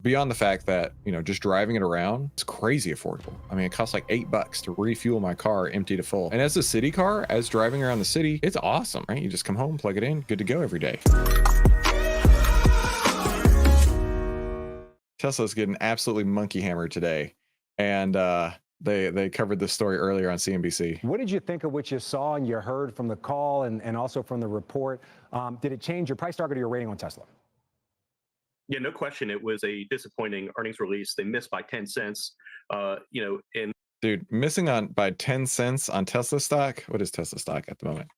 Beyond the fact that, just driving it around, it's crazy affordable. I mean, it costs like $8 to refuel my car empty to full. And as a city car, as driving around the city, it's awesome, right? You just come home, plug it in, good to go every day. Tesla's getting absolutely monkey hammered today. And they covered this story earlier on CNBC. What did you think of what you saw and you heard from the call and also from the report? Did it change your price target or your rating on Tesla? Yeah, no question. It was a disappointing earnings release. They missed by 10 cents. And Dude, missing on by 10 cents on Tesla stock. What is Tesla stock at the moment?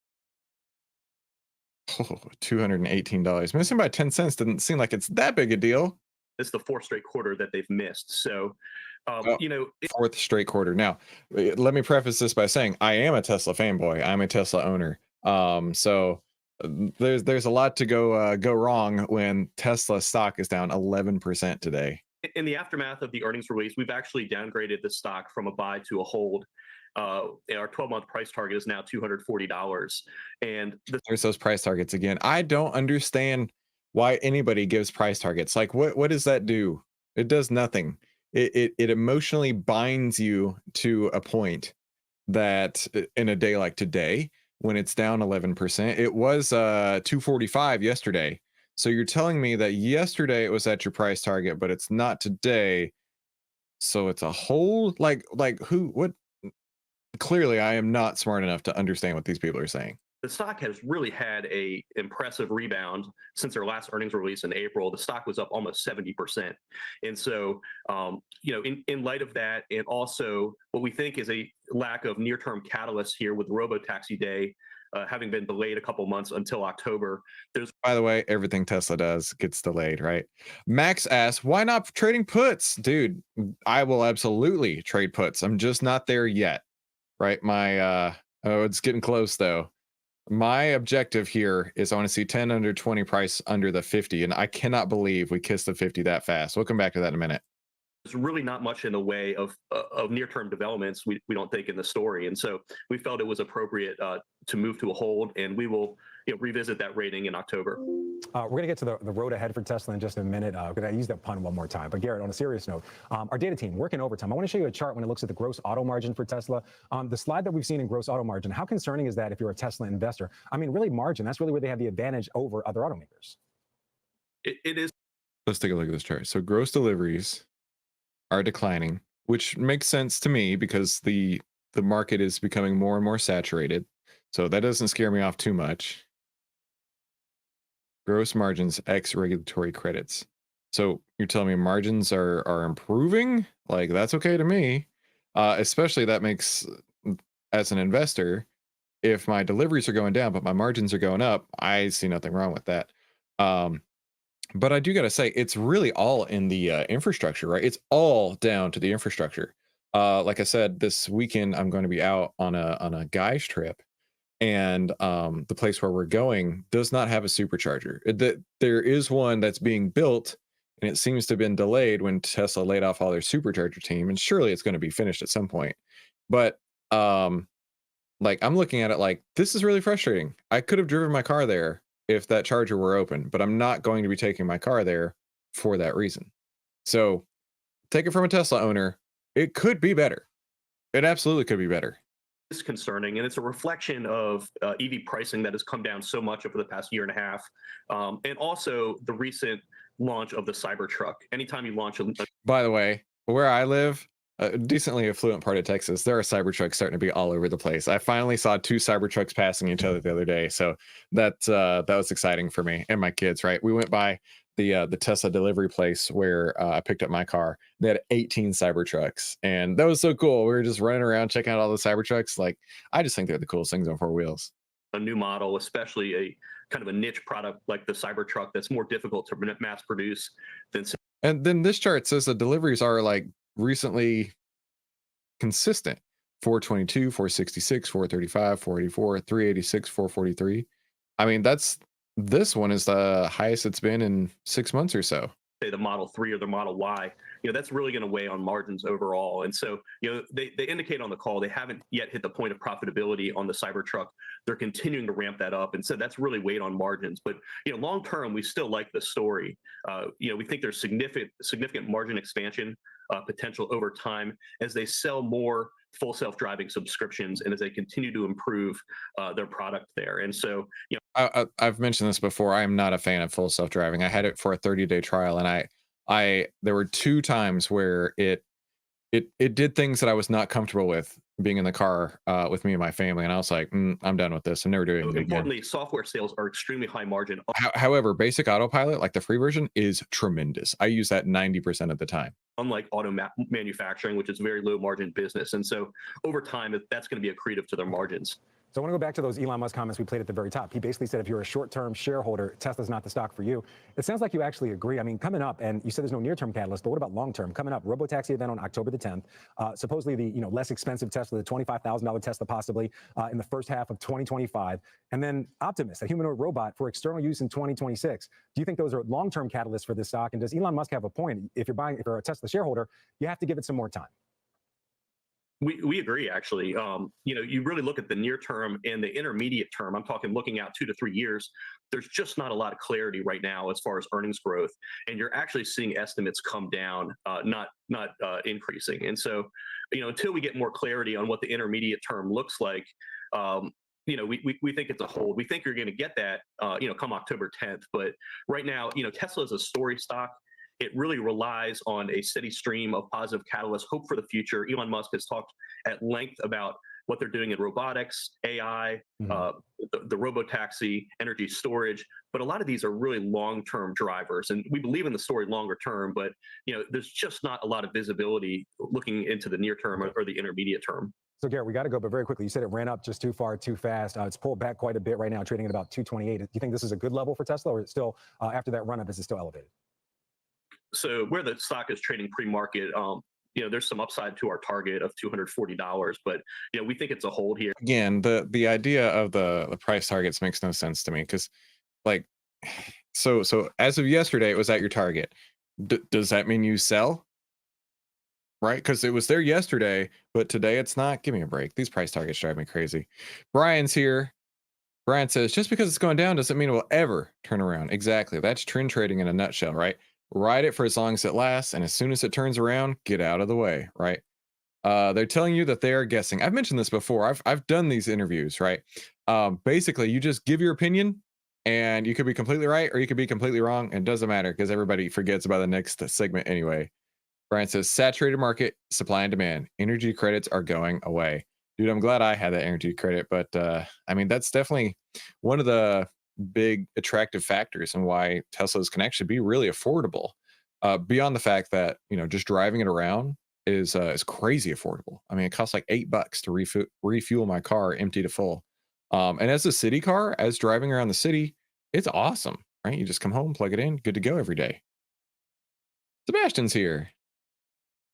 Oh, $218. Missing by 10 cents didn't seem like it's that big a deal. it's the fourth straight quarter that they've missed. So, Oh, fourth straight quarter. Now, let me preface this by saying I am a Tesla fanboy. I'm a Tesla owner. So there's a lot to go wrong when Tesla stock is down 11% today. in the aftermath of the earnings release, we've actually downgraded the stock from a buy to a hold. Our 12-month price target is now $240. And There's those price targets again. I don't understand why anybody gives price targets. Like, what does that do? It does nothing. It emotionally binds you to a point that in a day like today, when it's down 11%, it was 245 yesterday. So you're telling me that yesterday it was at your price target, but it's not today. So it's a whole like who what clearly I am not smart enough to understand what these people are saying. the stock has really had a impressive rebound since their last earnings release in April. The stock was up almost 70%. And so, in light of that, and also what we think is a lack of near-term catalysts here with Robotaxi Day having been delayed a couple months until October, there's By the way, everything Tesla does gets delayed, right? Max asks, why not trading puts? Dude, I will absolutely trade puts. I'm just not there yet, right? Oh, it's getting close though. My objective here is I want to see 10 under 20 price under the 50, and I cannot believe we kissed the 50 that fast. We'll come back to that in a minute. really not much in the way of near-term developments, we don't think, in the story. And so we felt it was appropriate to move to a hold, and we will revisit that rating in October. We're going to get to the road ahead for Tesla in just a minute. Because I use that pun one more time. But Garrett, on a serious note, our data team working overtime. I want to show you a chart when it looks at the gross auto margin for Tesla. The slide that we've seen in gross auto margin, how concerning is that if you're a Tesla investor? I mean, really margin, that's really where they have the advantage over other automakers. It is. Let's take a look at this chart. So gross deliveries are declining, which makes sense to me because the market is becoming more and more saturated. So that doesn't scare me off too much. Gross margins X regulatory credits. So you're telling me margins are improving? Like, that's okay to me. Especially that makes, as an investor, if my deliveries are going down but my margins are going up, I see nothing wrong with that. But I do got to say, it's really all in the infrastructure, right? It's all down to the infrastructure. Like I said, this weekend I'm going to be out on a guy's trip, and the place where we're going does not have a supercharger. There is one that's being built, and it seems to have been delayed when Tesla laid off all their supercharger team, and surely it's going to be finished at some point. But like, I'm looking at it like, this is really frustrating. I could have driven my car there if that charger were open, but I'm not going to be taking my car there for that reason. So take it from a Tesla owner, it could be better. It absolutely could be better. Is concerning, and it's a reflection of EV pricing that has come down so much over the past year and a half, and also the recent launch of the Cybertruck. Anytime you launch By the way, where I live, a decently affluent part of Texas, there are Cybertrucks starting to be all over the place. I finally saw 2 Cybertrucks passing each other the other day, so that was exciting for me and my kids. Right, we went by the Tesla delivery place where I picked up my car. They had 18 Cybertrucks, and that was so cool. We were just running around checking out all the Cybertrucks. Like, I just think they're the coolest things on 4 wheels. a new model, especially a kind of a niche product like the Cybertruck, that's more difficult to mass produce than. And then this chart says the deliveries are like recently consistent: 422, 466, 435, 484, 386, 443. I mean, this one is the highest it's been in 6 months or so. say the Model 3 or the Model Y, that's really going to weigh on margins overall. And so, they indicate on the call they haven't yet hit the point of profitability on the Cybertruck. They're continuing to ramp that up, and so that's really weighed on margins. But long term, we still like the story. We think there's significant margin expansion potential over time as they sell more full self-driving subscriptions and as they continue to improve their product there. And so, I've mentioned this before. I am not a fan of full self-driving. I had it for a 30-day trial, and I there were 2 times where it did things that I was not comfortable with being in the car with me and my family, and I was like, I'm done with this. I'm never doing it again. importantly, software sales are extremely high margin. However, basic autopilot, like the free version, is tremendous. I use that 90% of the time. Unlike auto manufacturing, which is very low margin business. And so over time, that's going to be accretive to their margins. So I want to go back to those Elon Musk comments we played at the very top. He basically said if you're a short-term shareholder, Tesla's not the stock for you. It sounds like you actually agree. I mean, coming up, and you said there's no near-term catalyst, but what about long-term? Coming up, robotaxi event on October the 10th. Supposedly the less expensive Tesla, the $25,000 Tesla possibly in the first half of 2025. And then Optimus, a humanoid robot for external use in 2026. Do you think those are long-term catalysts for this stock? And does Elon Musk have a point? If you're a Tesla shareholder, you have to give it some more time. We agree, actually. You really look at the near term and the intermediate term. I'm talking looking out 2 to 3 years. There's just not a lot of clarity right now as far as earnings growth, and you're actually seeing estimates come down, not increasing. And so, until we get more clarity on what the intermediate term looks like, we think it's a hold. We think you're going to get that, come October 10th. But right now, Tesla is a story stock. It really relies on a steady stream of positive catalysts, hope for the future. Elon Musk has talked at length about what they're doing in robotics, AI, the robotaxi, energy storage. But a lot of these are really long-term drivers. And we believe in the story longer term, but there's just not a lot of visibility looking into the near term or the intermediate term. So Garrett, we got to go, but very quickly, you said it ran up just too far, too fast. It's pulled back quite a bit right now, trading at about 228. Do you think this is a good level for Tesla, or is it still, after that run-up, is it still elevated? So where the stock is trading pre-market, there's some upside to our target of $240, but we think it's a hold here. Again, the idea of the price targets makes no sense to me because, like, so as of yesterday, it was at your target. Does that mean you sell? Right? Because it was there yesterday, but today it's not. Give me a break. These price targets drive me crazy. Brian's here. Brian says, just because it's going down doesn't mean it will ever turn around. Exactly. That's trend trading in a nutshell, right? Ride it for as long as it lasts, and as soon as it turns around, get out of the way, right? They're telling you that they are guessing. I've mentioned this before. I've done these interviews, right? Basically, you just give your opinion, and you could be completely right or you could be completely wrong. And it doesn't matter because everybody forgets about the next segment anyway. Brian says, saturated market, supply and demand. Energy credits are going away. Dude, I'm glad I had that energy credit, but I mean, that's definitely one of the big attractive factors and why Teslas can actually be really affordable. Beyond the fact that just driving it around is crazy affordable. I mean, it costs like $8 to refuel my car empty to full. And as a city car, as driving around the city, it's awesome, right? You just come home, plug it in, good to go every day. Sebastian's here.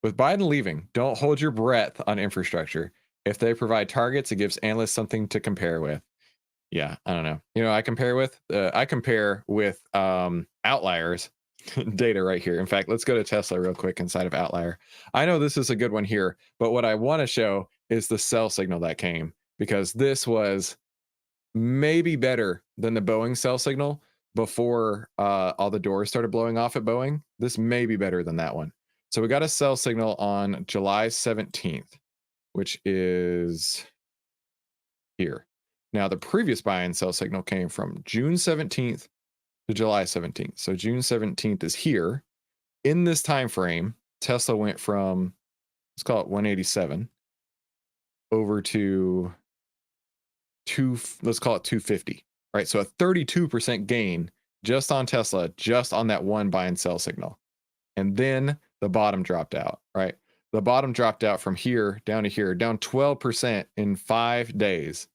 With Biden leaving, don't hold your breath on infrastructure. If they provide targets, it gives analysts something to compare with. Yeah, I don't know. I compare with outliers data right here. In fact, let's go to Tesla real quick inside of outlier. I know this is a good one here, but what I want to show is the sell signal that came, because this was maybe better than the Boeing sell signal before all the doors started blowing off at Boeing. This may be better than that one. So we got a sell signal on July 17th, which is here. Now, the previous buy and sell signal came from June 17th to July 17th. So June 17th is here. In this time frame, Tesla went from, let's call it 187 over to let's call it 250, right? So a 32% gain just on Tesla, just on that one buy and sell signal. And then the bottom dropped out, right? The bottom dropped out from here down to here, down 12% in 5 days.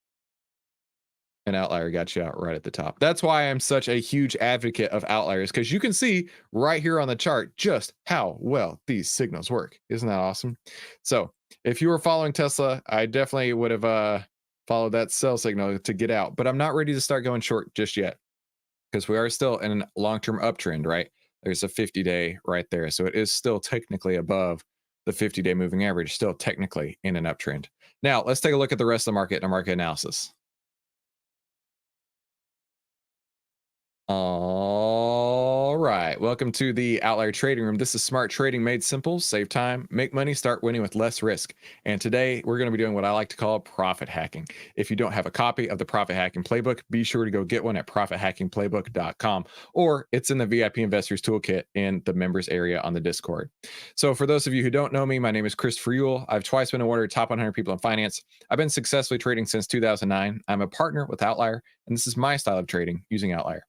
An outlier got you out right at the top. That's why I'm such a huge advocate of outliers, because you can see right here on the chart just how well these signals work. Isn't that awesome? So if you were following Tesla, I definitely would have followed that sell signal to get out, but I'm not ready to start going short just yet because we are still in a long-term uptrend, right? There's a 50-day right there. So it is still technically above the 50-day moving average, still technically in an uptrend. Now, let's take a look at the rest of the market and a market analysis. All right. Welcome to the Outlier Trading Room. This is smart trading made simple. Save time, make money, start winning with less risk. And today we're going to be doing what I like to call profit hacking. If you don't have a copy of the Profit Hacking Playbook, be sure to go get one at profithackingplaybook.com, or it's in the VIP Investors Toolkit in the members area on the Discord. So for those of you who don't know me, my name is Chris Friul. I've twice been awarded top 100 people in finance. I've been successfully trading since 2009. I'm a partner with Outlier, and this is my style of trading using Outlier.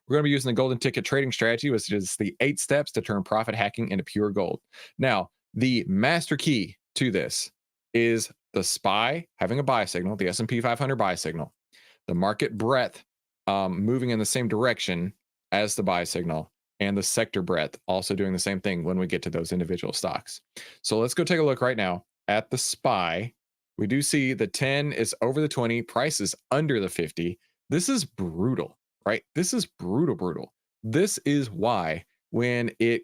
We're going to be using the golden ticket trading strategy, which is the 8 steps to turn profit hacking into pure gold. Now, the master key to this is the SPY having a buy signal, the S&P 500 buy signal, the market breadth moving in the same direction as the buy signal, and the sector breadth also doing the same thing when we get to those individual stocks. So let's go take a look right now at the SPY. We do see the 10 is over the 20, price is under the 50. This is brutal. Right? This is brutal. This is why when it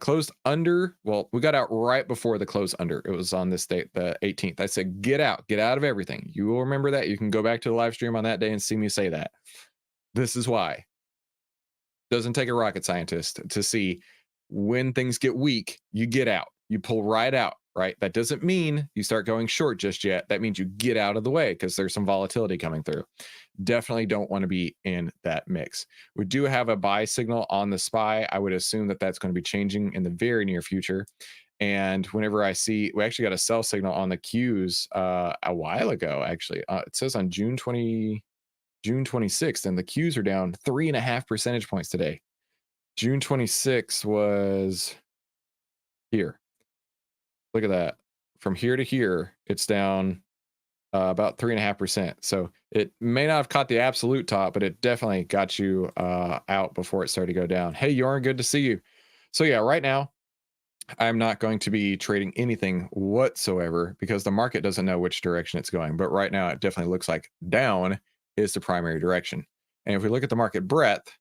closed under, well, we got out right before the close under. It was on this date, the 18th. I said, get out of everything. You will remember that. You can go back to the live stream on that day and see me say that. This is why. Doesn't take a rocket scientist to see when things get weak, you get out. You pull right out, right? That doesn't mean you start going short just yet. That means you get out of the way because there's some volatility coming through. Definitely don't want to be in that mix. We do have a buy signal on the SPY. I would assume that that's going to be changing in the very near future. And whenever I see, we actually got a sell signal on the Qs a while ago, actually. It says on June 26th, and the Qs are down 3.5 percentage points today. June 26th was here. Look at that. From here to here, it's down about 3.5%. So it may not have caught the absolute top, but it definitely got you out before it started to go down. Hey, Jorn, good to see you. So yeah, right now, I'm not going to be trading anything whatsoever because the market doesn't know which direction it's going. But right now, it definitely looks like down is the primary direction. And if we look at the market breadth,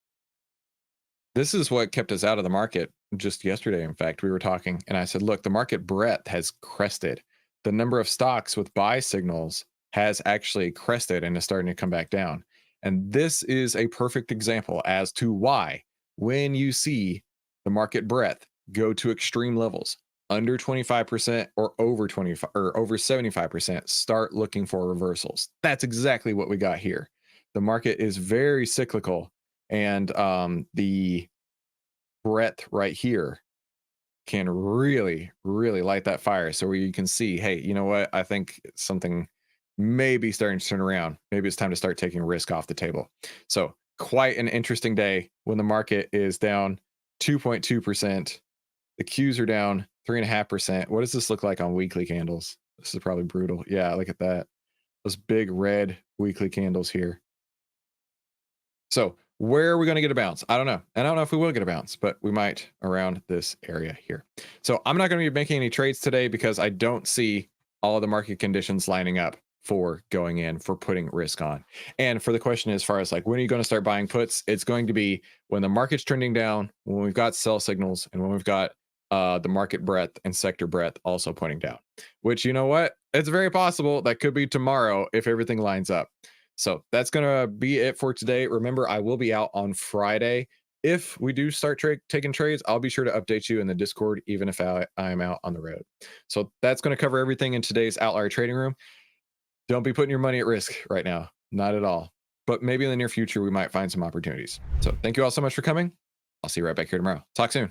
this is what kept us out of the market just yesterday. In fact, we were talking and I said, look, the market breadth has crested. The number of stocks with buy signals has actually crested and is starting to come back down. And this is a perfect example as to why when you see the market breadth go to extreme levels, under 25% or over 25 or over 75%, start looking for reversals. That's exactly what we got here. The market is very cyclical, and the breadth right here can really light that fire. So where you can see, hey, you know what? I think something may be starting to turn around. Maybe it's time to start taking risk off the table. So quite an interesting day when the market is down 2.2%. The Qs are down 3.5%. What does this look like on weekly candles? This is probably brutal. Yeah, look at that. Those big red weekly candles here. So where are we going to get a bounce? I don't know. And I don't know if we will get a bounce, but we might around this area here. So I'm not going to be making any trades today because I don't see all of the market conditions lining up for going in, for putting risk on. And for the question as far as like, when are you going to start buying puts? It's going to be when the market's trending down, when we've got sell signals, and when we've got the market breadth and sector breadth also pointing down, which, you know what? It's very possible that could be tomorrow if everything lines up. So that's going to be it for today. Remember, I will be out on Friday. If we do start taking trades, I'll be sure to update you in the Discord, even if I'm out on the road. So that's going to cover everything in today's Outlier Trading Room. Don't be putting your money at risk right now. Not at all. But maybe in the near future, we might find some opportunities. So thank you all so much for coming. I'll see you right back here tomorrow. Talk soon.